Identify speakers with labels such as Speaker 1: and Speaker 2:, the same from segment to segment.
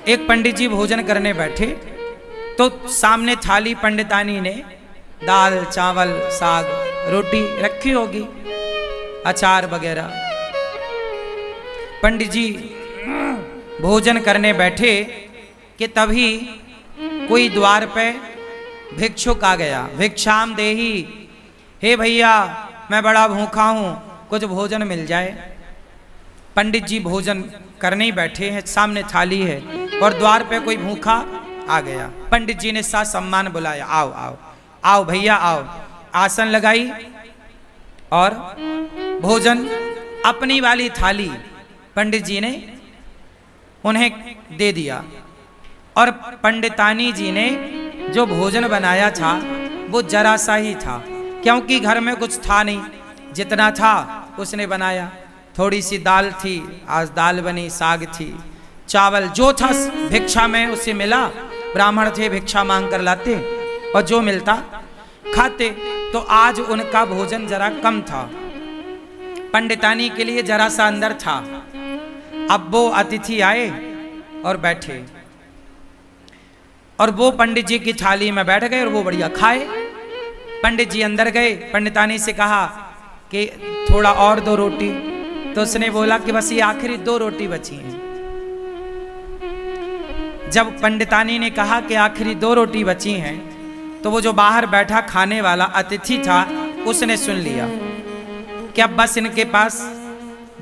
Speaker 1: एक पंडित जी भोजन करने बैठे तो सामने थाली पंडितानी ने दाल चावल साग रोटी रखी होगी, अचार वगैरह। पंडित जी भोजन करने बैठे कि तभी कोई द्वार पे भिक्षुक आ गया। भिक्षाम देही, हे भैया मैं बड़ा भूखा हूँ, कुछ भोजन मिल जाए। पंडित जी भोजन करने ही बैठे हैं, सामने थाली है और द्वार पे कोई भूखा आ गया। पंडित जी ने साथ सम्मान बुलाया, आओ आओ आओ भैया आओ। आसन लगाई और भोजन अपनी वाली थाली पंडित जी ने उन्हें दे दिया। और पंडितानी जी ने जो भोजन बनाया था वो जरा सा ही था, क्योंकि घर में कुछ था नहीं, जितना था उसने बनाया। थोड़ी सी दाल थी, आज दाल बनी, साग थी, चावल जो था भिक्षा में उससे मिला। ब्राह्मण थे, भिक्षा मांग कर लाते और जो मिलता खाते। तो आज उनका भोजन जरा कम था, पंडितानी के लिए जरा सा अंदर था। अब वो अतिथि आए और बैठे और वो पंडित जी की थाली में बैठ गए और वो बढ़िया खाए। पंडित जी अंदर गए, पंडितानी से कहा कि थोड़ा और दो रोटी। तो उसने बोला कि बस ये आखिरी 2 रोटी बची हैं। जब पंडितानी ने कहा कि आखिरी 2 रोटी बची हैं, तो वो जो बाहर बैठा खाने वाला अतिथि था उसने सुन लिया कि अब बस इनके पास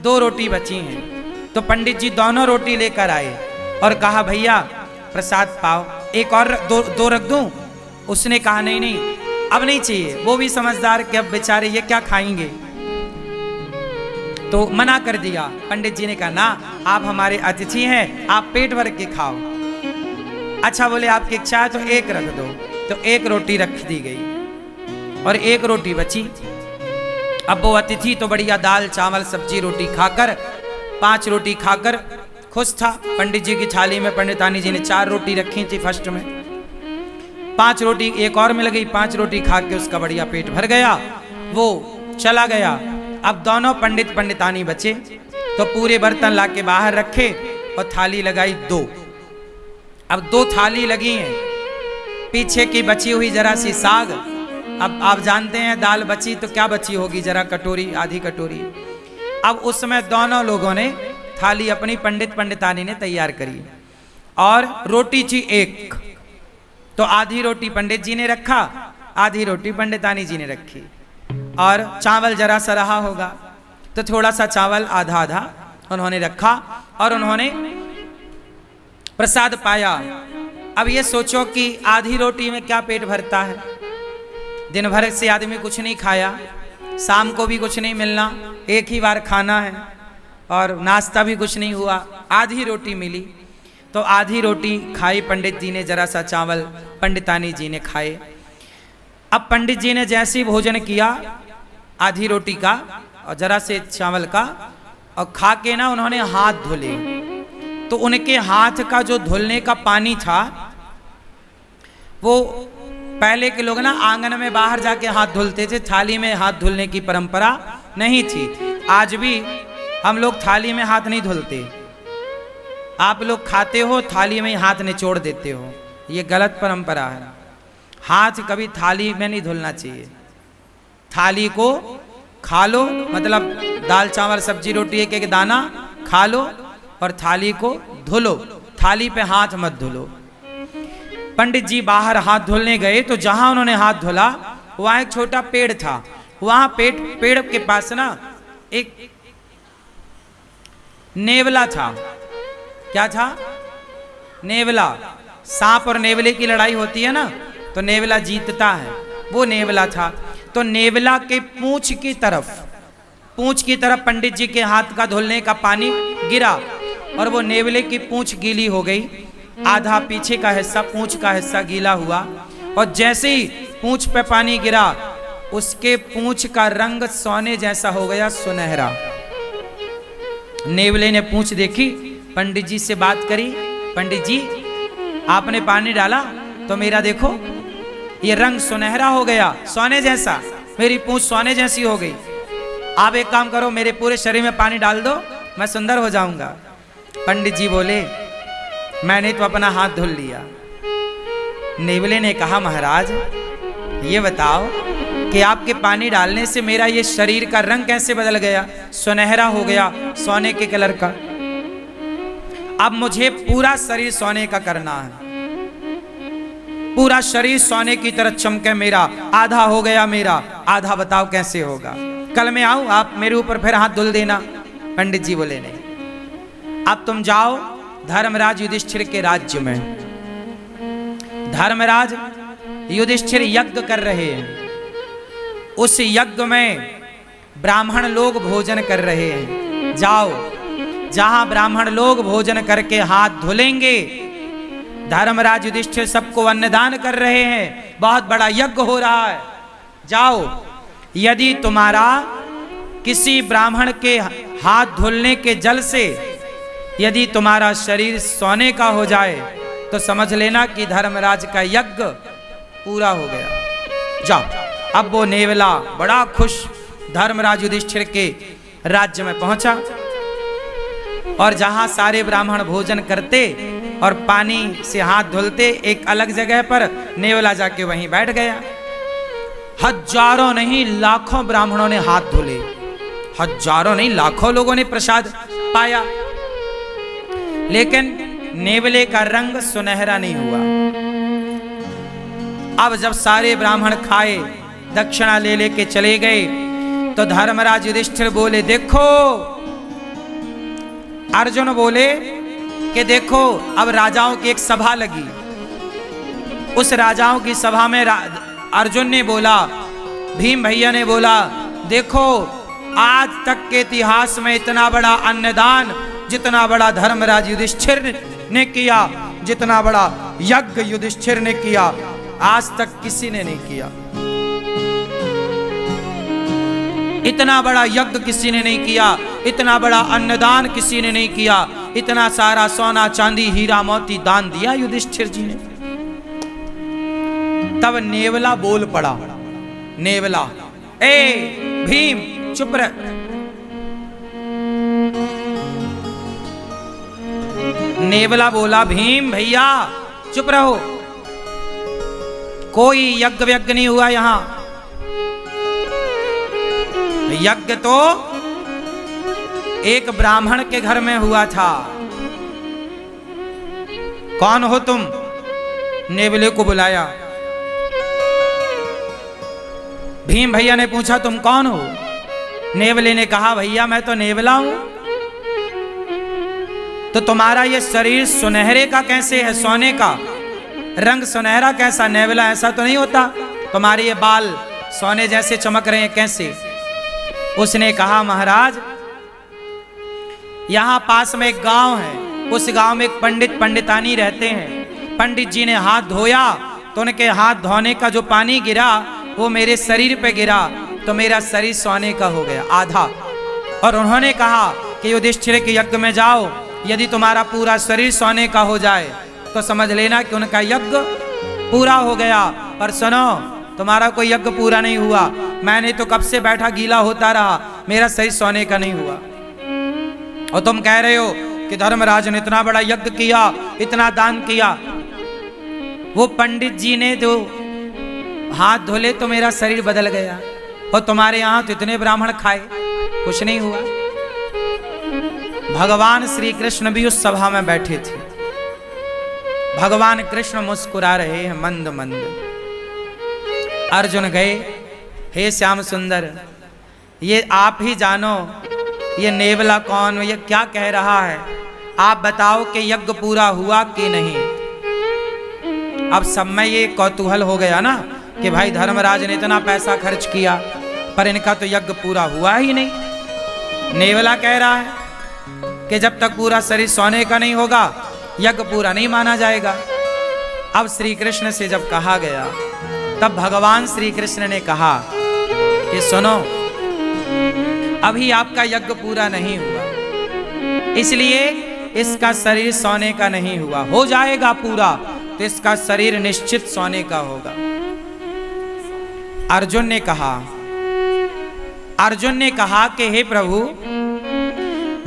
Speaker 1: 2 रोटी बची हैं। तो पंडित जी दोनों रोटी लेकर आए और कहा भैया प्रसाद पाओ, एक और दो रख दूं। उसने कहा नहीं नहीं अब नहीं चाहिए। वो भी समझदार कि अब बेचारे ये क्या खाएंगे, तो मना कर दिया। पंडित जी ने कहा ना, आप हमारे अतिथि हैं, आप पेट भर के खाओ। अच्छा बोले आपकी इच्छा है तो एक रख दो। तो एक रोटी रख दी गई और एक रोटी बची। अब वो अतिथि तो बढ़िया दाल चावल सब्जी रोटी खाकर 5 रोटी खाकर खुश था। पंडित जी की थाली में पंडितानी जी ने 4 रोटी रखी थी फर्स्ट में, 5 रोटी एक और मिल गई। 5 रोटी खा के उसका बढ़िया पेट भर गया, वो चला गया। अब दोनों पंडित पंडितानी बचे तो पूरे बर्तन लाके बाहर रखे और थाली लगाई 2। अब 2 थाली लगी हैं, पीछे की बची हुई जरा सी साग। अब आप जानते हैं दाल बची तो क्या बची होगी, जरा कटोरी आधी कटोरी। अब उसमें दोनों लोगों ने थाली अपनी पंडित पंडितानी ने तैयार करी और रोटी थी 1। तो आधी रोटी पंडित जी ने रखा, आधी रोटी पंडितानी जी ने रखी। और चावल जरा सा रहा होगा तो थोड़ा सा चावल आधा आधा उन्होंने रखा और उन्होंने प्रसाद पाया। अब ये सोचो कि आधी रोटी में क्या पेट भरता है। दिन भर से आदमी कुछ नहीं खाया, शाम को भी कुछ नहीं मिलना, एक ही बार खाना है और नाश्ता भी कुछ नहीं हुआ, आधी रोटी मिली। तो आधी रोटी खाई पंडित जी ने, जरा सा चावल पंडितानी जी ने खाए। अब पंडित जी ने जैसे ही भोजन किया आधी रोटी का और जरा से चावल का और खा के ना उन्होंने हाथ धुले। तो उनके हाथ का जो धुलने का पानी था वो पहले के लोग ना आंगन में बाहर जाके हाथ धुलते थे, थाली में हाथ धुलने की परंपरा नहीं थी। आज भी हम लोग थाली में हाथ नहीं धुलते। आप लोग खाते हो थाली में हाथ निचोड़ देते हो, ये गलत परंपरा है। हाथ कभी थाली में नहीं धुलना चाहिए। थाली को खा लो, मतलब दाल चावल सब्जी रोटी एक एक दाना खा लो और थाली को धुलो, थाली पे हाथ मत धुलो। पंडित जी बाहर हाथ धुलने गए तो जहां उन्होंने हाथ धुला वहां एक छोटा पेड़ था। वहां पेड़ के पास ना एक नेवला था। क्या था? नेवला। सांप और नेवले की लड़ाई होती है ना, तो नेवला जीतता है, वो नेवला था। तो नेवला के पूंछ की तरफ पंडित जी के हाथ का धुलने का पानी गिरा और वो नेवले की पूंछ गीली हो गई। आधा पीछे का हिस्सा, पूंछ का हिस्सा गीला हुआ और जैसे ही पूंछ पे पानी गिरा उसके पूंछ का रंग सोने जैसा हो गया, सुनहरा। नेवले ने पूंछ देखी, पंडित जी से बात करी, पंडित जी आपने पानी डाला तो मेरा देखो ये रंग सुनहरा हो गया, सोने जैसा, मेरी पूंछ सोने जैसी हो गई। आप एक काम करो, मेरे पूरे शरीर में पानी डाल दो, मैं सुंदर हो जाऊंगा। पंडित जी बोले मैंने तो अपना हाथ धुल लिया। नेवले ने कहा महाराज ये बताओ कि आपके पानी डालने से मेरा ये शरीर का रंग कैसे बदल गया, सुनहरा हो गया, सोने के कलर का। अब मुझे पूरा शरीर सोने का करना है, पूरा शरीर सोने की तरह चमके मेरा। आधा हो गया मेरा, आधा बताओ कैसे होगा। कल मैं आऊं, आप मेरे ऊपर फिर हाथ धुल देना। पंडित जी बोले नहीं, अब तुम जाओ धर्मराज युधिष्ठिर के राज्य में। धर्मराज युधिष्ठिर यज्ञ कर रहे हैं, उस यज्ञ में ब्राह्मण लोग भोजन कर रहे हैं। जाओ, जहां ब्राह्मण लोग भोजन करके हाथ धुलेंगे, धर्मराज युधिष्ठिर सबको अन्नदान कर रहे हैं, बहुत बड़ा यज्ञ हो रहा है। जाओ, यदि तुम्हारा किसी ब्राह्मण के हाथ धुलने के जल से यदि तुम्हारा शरीर सोने का हो जाए तो समझ लेना कि धर्मराज का यज्ञ पूरा हो गया। जाओ। अब वो नेवला बड़ा खुश धर्मराज युधिष्ठिर के राज्य में पहुंचा, और जहां सारे ब्राह्मण भोजन करते और पानी से हाथ धुलते, एक अलग जगह पर नेवला जाके वहीं बैठ गया। हजारों नहीं लाखों ब्राह्मणों ने हाथ धुले, हजारों नहीं लाखों लोगों ने प्रसाद पाया, लेकिन नेवले का रंग सुनहरा नहीं हुआ। अब जब सारे ब्राह्मण खाए, दक्षिणा ले लेके चले गए, तो धर्मराज युधिष्ठिर बोले देखो, अर्जुन बोले कि देखो अब राजाओं की एक सभा लगी। उस राजाओं की सभा में अर्जुन ने बोला, भीम भैया ने बोला, देखो आज तक के इतिहास में इतना बड़ा अन्नदान जितना बड़ा धर्मराज युधिष्ठिर ने किया, जितना बड़ा यज्ञ युधिष्ठिर ने किया, आज तक किसी ने नहीं किया। इतना बड़ा यज्ञ किसी ने नहीं किया, इतना बड़ा अन्नदान किसी ने नहीं किया, इतना सारा सोना चांदी हीरा मोती दान दिया युधिष्ठिर जी ने। तब नेवला बोल पड़ा, नेवला, ए भीम चुप रह। नेवला बोला, भीम भैया चुप रहो, कोई यज्ञ व्यज्ञ नहीं हुआ यहां। यज्ञ तो एक ब्राह्मण के घर में हुआ था। कौन हो तुम? नेवले को बुलाया। भीम भैया ने पूछा तुम कौन हो? नेवले ने कहा भैया मैं तो नेवला हूं। तो तुम्हारा ये शरीर सुनहरे का कैसे है, सोने का रंग सुनहरा कैसा? नेवला ऐसा तो नहीं होता, तुम्हारे ये बाल सोने जैसे चमक रहे हैं कैसे? उसने कहा महाराज यहां पास में एक गांव है, उस गांव में एक पंडित पंडितानी रहते हैं। पंडित जी ने हाथ धोया तो उनके हाथ धोने का जो पानी गिरा वो मेरे शरीर पे गिरा, तो मेरा शरीर सोने का हो गया आधा। और उन्होंने कहा कि युधिष्ठिर के यज्ञ में जाओ, यदि तुम्हारा पूरा शरीर सोने का हो जाए तो समझ लेना कि उनका यज्ञ पूरा हो गया। पर सुनो, तुम्हारा कोई यज्ञ पूरा नहीं हुआ, मैंने तो कब से बैठा गीला होता रहा, मेरा शरीर सोने का नहीं हुआ। और तुम कह रहे हो कि धर्मराज ने इतना बड़ा यज्ञ किया, इतना दान किया। वो पंडित जी ने जो हाथ धोले तो मेरा शरीर बदल गया, और तुम्हारे यहां तो इतने ब्राह्मण खाए, कुछ नहीं हुआ। भगवान श्री कृष्ण भी उस सभा में बैठे थे। भगवान कृष्ण मुस्कुरा रहे हैं मंद मंद। अर्जुन गए, हे श्याम सुंदर, ये आप ही जानो ये नेवला कौन, ये क्या कह रहा है, आप बताओ कि यज्ञ पूरा हुआ कि नहीं। अब सब में ये कौतूहल हो गया ना कि भाई धर्मराज ने इतना पैसा खर्च किया पर इनका तो यज्ञ पूरा हुआ ही नहीं। नेवला कह रहा है कि जब तक पूरा शरीर सोने का नहीं होगा यज्ञ पूरा नहीं माना जाएगा। अब श्री कृष्ण से जब कहा गया तब भगवान श्री कृष्ण ने कहा कि सुनो, अभी आपका यज्ञ पूरा नहीं हुआ, इसलिए इसका शरीर सोने का नहीं हुआ। हो जाएगा पूरा तो इसका शरीर निश्चित सोने का होगा। अर्जुन ने कहा कि हे प्रभु,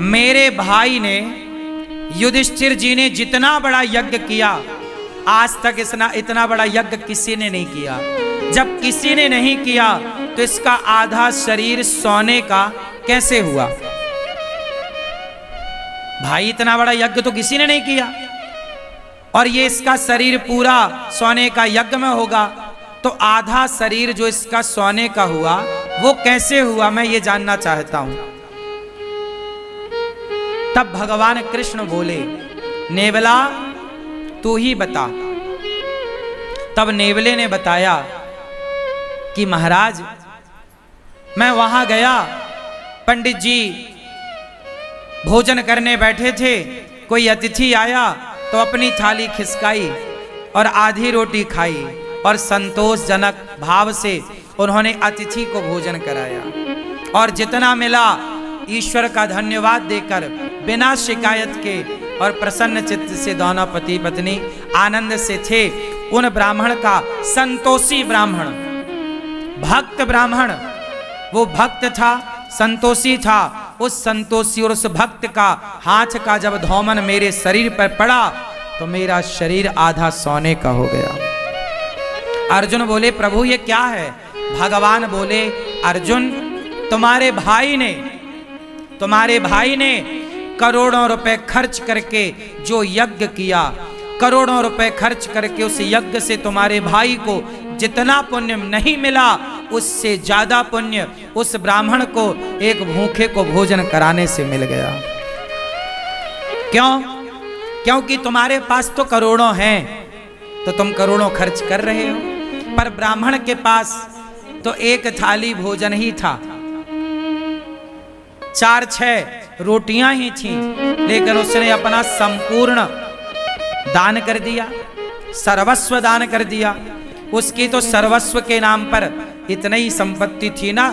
Speaker 1: मेरे भाई ने युधिष्ठिर जी ने जितना बड़ा यज्ञ किया, आज तक इतना बड़ा यज्ञ किसी ने नहीं किया। जब किसी ने नहीं किया तो इसका आधा शरीर सोने का कैसे हुआ? भाई इतना बड़ा यज्ञ तो किसी ने नहीं किया, और ये इसका शरीर पूरा सोने का यज्ञ में होगा, तो आधा शरीर जो इसका सोने का हुआ वो कैसे हुआ, मैं ये जानना चाहता हूं। तब भगवान कृष्ण बोले, नेवला तू ही बता। तब नेवले ने बताया कि महाराज मैं वहां गया, पंडित जी भोजन करने बैठे थे, कोई अतिथि आया तो अपनी थाली खिसकाई और आधी रोटी खाई और संतोषजनक भाव से उन्होंने अतिथि को भोजन कराया, और जितना मिला ईश्वर का धन्यवाद देकर बिना शिकायत के और प्रसन्न चित्त से दोनों पति पत्नी आनंद से थे। उन ब्राह्मण का, संतोषी ब्राह्मण, भक्त ब्राह्मण, वो भक्त था, संतोषी था, उस संतोषी और उस भक्त का हाथ का जब धौमन मेरे शरीर पर पड़ा तो मेरा शरीर आधा सोने का हो गया। अर्जुन बोले, प्रभु ये क्या है? भगवान बोले, अर्जुन तुम्हारे भाई ने करोड़ों रुपए खर्च करके जो यज्ञ किया, करोड़ों रुपए खर्च करके उस यज्ञ से तुम्हारे भाई को जितना पुण्य नहीं मिला, उससे ज्यादा पुण्य उस ब्राह्मण को एक भूखे को भोजन कराने से मिल गया। क्यों? क्योंकि तुम्हारे पास तो करोड़ों हैं, तो तुम करोड़ों खर्च कर रहे हो, पर ब्राह्मण के पास तो एक थाली भोजन ही था, 4-6 रोटियां ही थी, लेकिन उसने अपना संपूर्ण दान कर दिया, सर्वस्व दान कर दिया। उसकी तो सर्वस्व के नाम पर इतनी ही संपत्ति थी ना,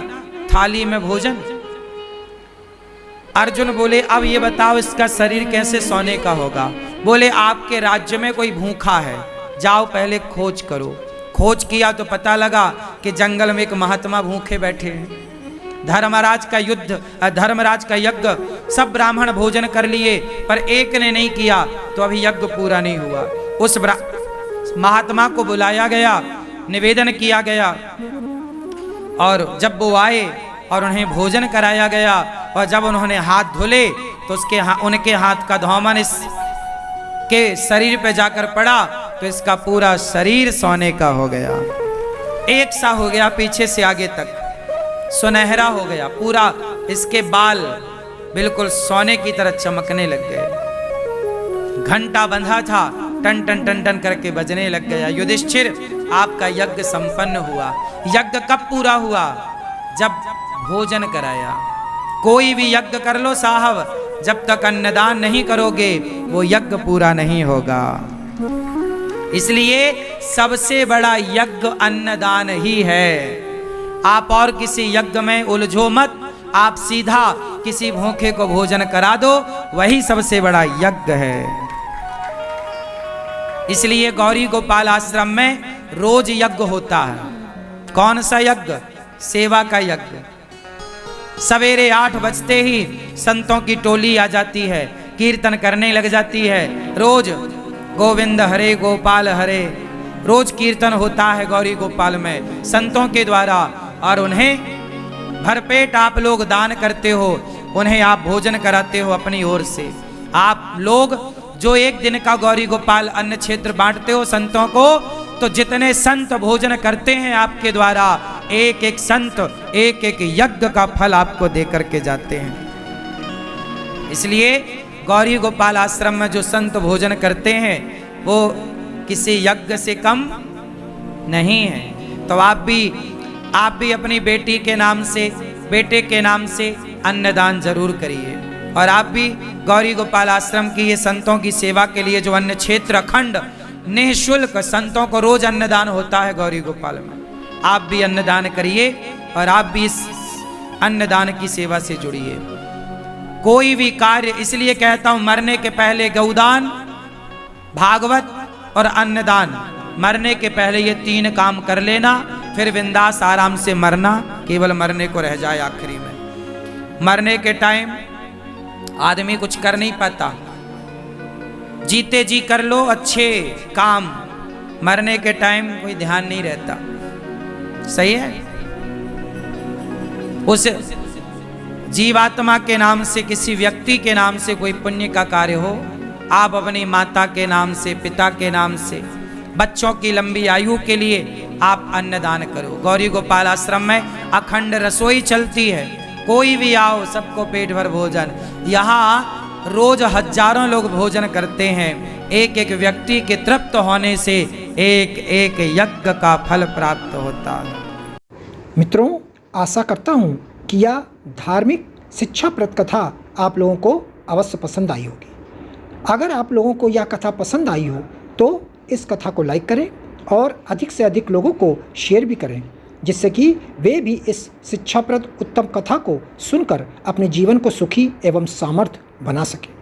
Speaker 1: थाली में भोजन। अर्जुन बोले, अब ये बताओ इसका शरीर कैसे सोने का होगा? बोले, आपके राज्य में कोई भूखा है, जाओ पहले खोज करो। खोज किया तो पता लगा कि जंगल में एक महात्मा भूखे बैठे हैं। धर्मराज का यज्ञ सब ब्राह्मण भोजन कर लिए, पर एक ने नहीं किया, तो अभी यज्ञ पूरा नहीं हुआ। उस महात्मा को बुलाया गया, निवेदन किया गया, और जब वो आए और उन्हें भोजन कराया गया, और जब उन्होंने हाथ धुले तो उनके हाथ का धौमन इसके शरीर पे जाकर पड़ा, तो इसका पूरा शरीर सोने का हो गया, एक सा हो गया, पीछे से आगे तक सुनहरा हो गया पूरा। इसके बाल बिल्कुल सोने की तरह चमकने लग गए। घंटा बंधा था, टन टन टन टन करके बजने लग गया। युधिष्ठिर, आपका यज्ञ संपन्न हुआ। यज्ञ कब पूरा हुआ? जब भोजन कराया। कोई भी यज्ञ कर लो साहब, जब तक अन्नदान नहीं करोगे वो यज्ञ पूरा नहीं होगा। इसलिए सबसे बड़ा यज्ञ अन्नदान ही है। आप और किसी यज्ञ में उलझो मत, आप सीधा किसी भूखे को भोजन करा दो, वही सबसे बड़ा यज्ञ है। इसलिए गौरी गोपाल आश्रम में रोज यज्ञ होता है। कौन सा यज्ञ? सेवा का यज्ञ। सवेरे 8 बजते ही संतों की टोली आ जाती है, कीर्तन करने लग जाती है। रोज गोविंद हरे गोपाल हरे, रोज कीर्तन होता है गौरी गोपाल में संतों के द्वारा, और उन्हें भरपेट आप लोग दान करते हो, उन्हें आप भोजन कराते हो अपनी ओर से। आप लोग जो एक दिन का गौरी गोपाल अन्न क्षेत्र बांटते हो संतों को, तो जितने संत भोजन करते हैं आपके द्वारा, एक एक संत एक एक यज्ञ का फल आपको दे करके जाते हैं। इसलिए गौरी गोपाल आश्रम में जो संत भोजन करते हैं वो किसी यज्ञ से कम नहीं है। तो आप भी अपनी बेटी के नाम से, बेटे के नाम से अन्नदान जरूर करिए। और आप भी गौरी गोपाल आश्रम की ये संतों की सेवा के लिए जो अन्न क्षेत्र अखंड निःशुल्क, संतों को रोज अन्नदान होता है गौरी गोपाल में, आप भी अन्नदान करिए और आप भी इस अन्नदान की सेवा से जुड़िए। कोई भी कार्य, इसलिए कहता हूं मरने के पहले गौदान, भागवत और अन्नदान, मरने के पहले ये 3 काम कर लेना, फिर बिंदास आराम से मरना, केवल मरने को रह जाए आखिरी में। मरने के टाइम आदमी कुछ कर नहीं पाता, जीते जी कर लो अच्छे काम, मरने के टाइम कोई ध्यान नहीं रहता। सही है। उस जीवात्मा के नाम से, किसी व्यक्ति के नाम से कोई पुण्य का कार्य हो, आप अपनी माता के नाम से, पिता के नाम से, बच्चों की लंबी आयु के लिए आप अन्नदान करो। गौरी गोपाल आश्रम में अखंड रसोई चलती है, कोई भी आओ सबको पेट भर भोजन। यहाँ रोज हजारों लोग भोजन करते हैं। एक एक व्यक्ति के तृप्त होने से एक एक यज्ञ का फल प्राप्त होता है।
Speaker 2: मित्रों, आशा करता हूँ कि यह धार्मिक शिक्षाप्रद कथा आप लोगों को अवश्य पसंद आई होगी। अगर आप लोगों को यह कथा पसंद आई हो तो इस कथा को लाइक करें और अधिक से अधिक लोगों को शेयर भी करें, जिससे कि वे भी इस शिक्षाप्रद उत्तम कथा को सुनकर अपने जीवन को सुखी एवं सामर्थ्य बना सकें।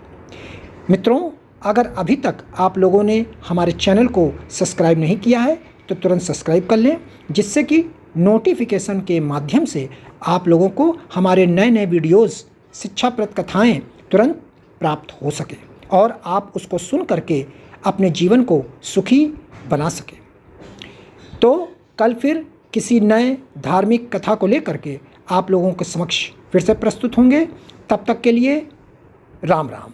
Speaker 2: मित्रों, अगर अभी तक आप लोगों ने हमारे चैनल को सब्सक्राइब नहीं किया है तो तुरंत सब्सक्राइब कर लें, जिससे कि नोटिफिकेशन के माध्यम से आप लोगों को हमारे नए नए वीडियोस, शिक्षाप्रद कथाएं तुरंत प्राप्त हो सके और आप उसको सुन करके अपने जीवन को सुखी बना सकें। तो कल फिर किसी नए धार्मिक कथा को लेकर के आप लोगों के समक्ष फिर से प्रस्तुत होंगे। तब तक के लिए राम राम।